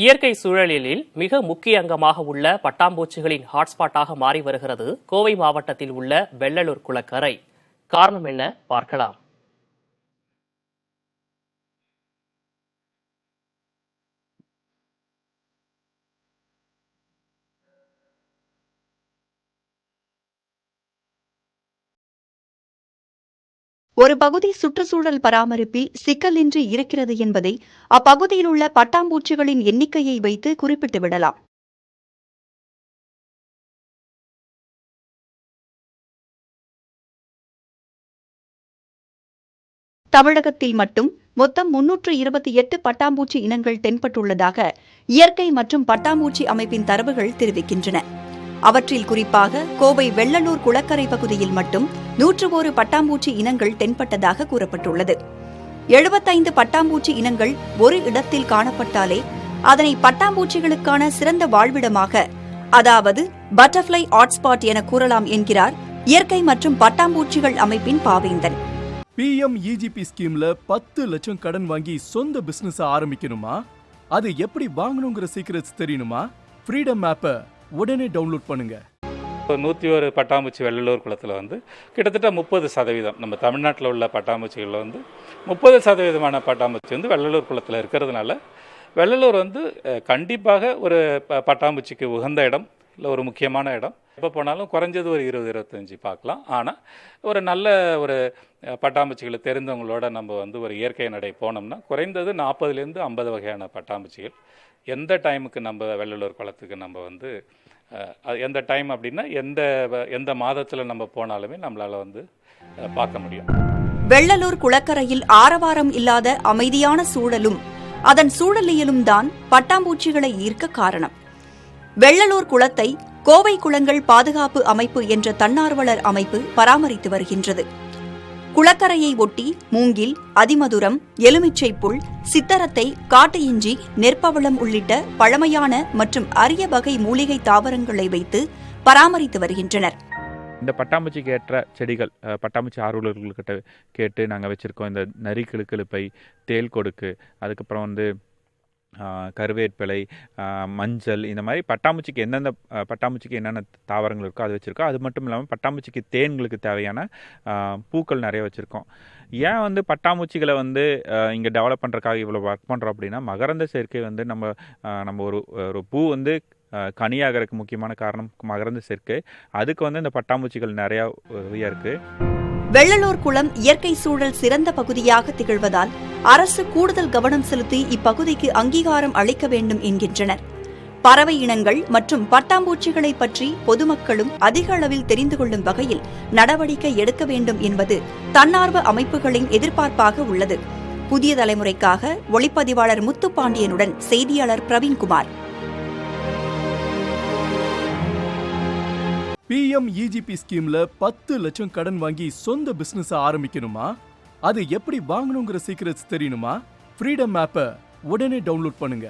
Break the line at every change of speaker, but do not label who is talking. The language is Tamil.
இயற்கை சூழலில் மிக முக்கிய அங்கமாக உள்ள பட்டாம்பூச்சிகளின் ஹாட்ஸ்பாட்டாக மாறி வருகிறது கோவை மாவட்டத்தில் உள்ள வெள்ளலூர் குளக்கரை. காரணம் என்ன பார்க்கலாம்.
ஒரு பகுதி சுற்றுச்சூழல் பராமரிப்பில் சிக்கலின்றி இருக்கிறது என்பதை அப்பகுதியில் உள்ள பட்டாம்பூச்சிகளின் எண்ணிக்கையை வைத்து குறிப்பிட்டு விடலாம். தமிழகத்தில் மட்டும் மொத்தம் 328 பட்டாம்பூச்சி இனங்கள் தென்பட்டுள்ளதாக இயற்கை மற்றும் பட்டாம்பூச்சி அமைப்பின் தரவுகள் தெரிவிக்கின்றன. அவற்றில் குறிப்பாக கோவை வெள்ளலூர் குளக்கரை பகுதியில் மட்டும் 101 பட்டாம்பூச்சி இனங்கள் தென்பட்டதாக கூறப்பட்டுள்ளது. 75 பட்டாம்பூச்சி இனங்கள் ஒரு இடத்தில் காணப்பட்டாலே அதனை பட்டாம்பூச்சிகளுக்கான சிறந்த வாழ்விடமாக, அதாவது பட்டர்ஃப்ளை ஹாட்ஸ்பாட் என கூறலாம் என்கிறார் இயற்கை மற்றும் பட்டாம்பூச்சிகள் அமைப்பின் பாவேந்தன்.
PMEGP ஸ்கீம்ல 10 லட்சம் கடன் வாங்கி சொந்த பிசினஸ் ஆரம்பிக்கணுமா? அது எப்படி வாங்கணுங்கிற சீக்ரெட்ஸ் தெரியணுமா? ஃப்ரீடம் ஆப்பை உடனே டவுன்லோட் பண்ணுங்க.
101 பட்டாம்பூச்சி வெள்ளலூர் குளத்தில் கிட்டத்தட்ட 30% நம்ம தமிழ்நாட்டில் உள்ள பட்டாம்பூச்சிகளில் 30% பட்டாம்பூச்சி வெள்ளலூர் குளத்தில் இருக்கிறதுனால வெள்ளலூர் கண்டிப்பாக ஒரு பட்டாம்பூச்சிக்கு உகந்த இடம், இல்லை ஒரு முக்கியமான இடம். எப்போ போனாலும் குறைஞ்சது ஒரு 20-25 பார்க்கலாம். ஆனால் ஒரு நல்ல ஒரு பட்டாம்பூச்சிகளை தெரிந்தவங்களோட நம்ம ஒரு இயற்கை நடை போனோம்னா குறைந்தது 40லேருந்து 50 வகையான பட்டாம்பூச்சிகள் எந்த டைமுக்கு நம்ம வெள்ளலூர் குளத்துக்கு நம்ம எந்த டைம் அப்படின்னா எந்த மாதத்தில் நம்ம போனாலுமே நம்மளால் பார்க்க முடியும்.
வெள்ளலூர் குளக்கரையில் ஆரவாரம் இல்லாத அமைதியான சூழலும் அதன் சூழலியலும் தான் பட்டாம்பூச்சிகளை ஈர்க்க காரணம். வெள்ளலூர் குளத்தை கோவை குளங்கள் பாதுகாப்பு அமைப்பு என்ற தன்னார்வலர் அமைப்பு பராமரித்து வருகின்றது. குளக்கரையை ஒட்டி மூங்கில், அதிமதுரம், எலுமிச்சை புல், சித்தரத்தை, காட்டு இஞ்சி, நெற்பவளம் உள்ளிட்ட பழமையான மற்றும் அரிய வகை மூலிகை தாவரங்களை வைத்து பராமரித்து வருகின்றனர்.
இந்த பட்டாம்பூச்சிக்கு ஏற்ற செடிகள் பட்டாம்பூச்சி ஆர்வலர்கள்கிட்ட கேட்டு நாங்கள் வச்சுருக்கோம். இந்த நரி கிளுக்கிழுப்பை, தேல் கொடுக்கு, அதுக்கப்புறம் கருவேப்பிலை, மஞ்சள், இந்த மாதிரி பட்டாம்பூச்சிக்கு எந்தெந்த பட்டாம்பூச்சிக்கு என்னென்ன தாவரங்கள் இருக்கோ அது வச்சுருக்கோம். அது மட்டும் இல்லாமல் பட்டாம்பூச்சிக்கு தேன்களுக்கு தேவையான பூக்கள் நிறைய வச்சுருக்கோம். ஏன் பட்டாம்பூச்சிகளை இங்கே டெவலப் பண்ணுறதுக்காக இவ்வளோ ஒர்க் பண்ணுறோம் அப்படின்னா, மகரந்த சேர்க்கை நம்ம ஒரு பூ கனியாகிறதுக்கு முக்கியமான காரணம் மகரந்த சேர்க்கை. அதுக்கு இந்த பட்டாம்பூச்சிகள் நிறையா உதவியாக இருக்குது.
வெள்ளலூர் குளம் இயற்கை சூழல் சிறந்த பகுதியாக திகழ்வதால் அரசு கூடுதல் கவனம் செலுத்தி இப்பகுதிக்கு அங்கீகாரம் அளிக்க வேண்டும் என்கின்றனர். பறவை இனங்கள் மற்றும் பட்டாம்பூச்சிகளை பற்றி பொதுமக்களும் அதிக அளவில் தெரிந்து கொள்ளும் வகையில் நடவடிக்கை எடுக்க வேண்டும் என்பது தன்னார்வ அமைப்புகளின் எதிர்பார்ப்பாக உள்ளது. புதிய தலைமுறைக்காக ஒளிப்பதிவாளர் முத்துப்பாண்டியனுடன் செய்தியாளர் பிரவீன்குமார்.
PMEGP ஸ்கீம்ல 10 லட்சம் கடன் வாங்கி சொந்த பிசினஸ் ஆரம்பிக்கணுமா? அது எப்படி வாங்கணுங்கிற சீக்ரெட்ஸ் தெரியணுமா? ஃப்ரீடம் ஆப்பை உடனே டவுன்லோட் பண்ணுங்க.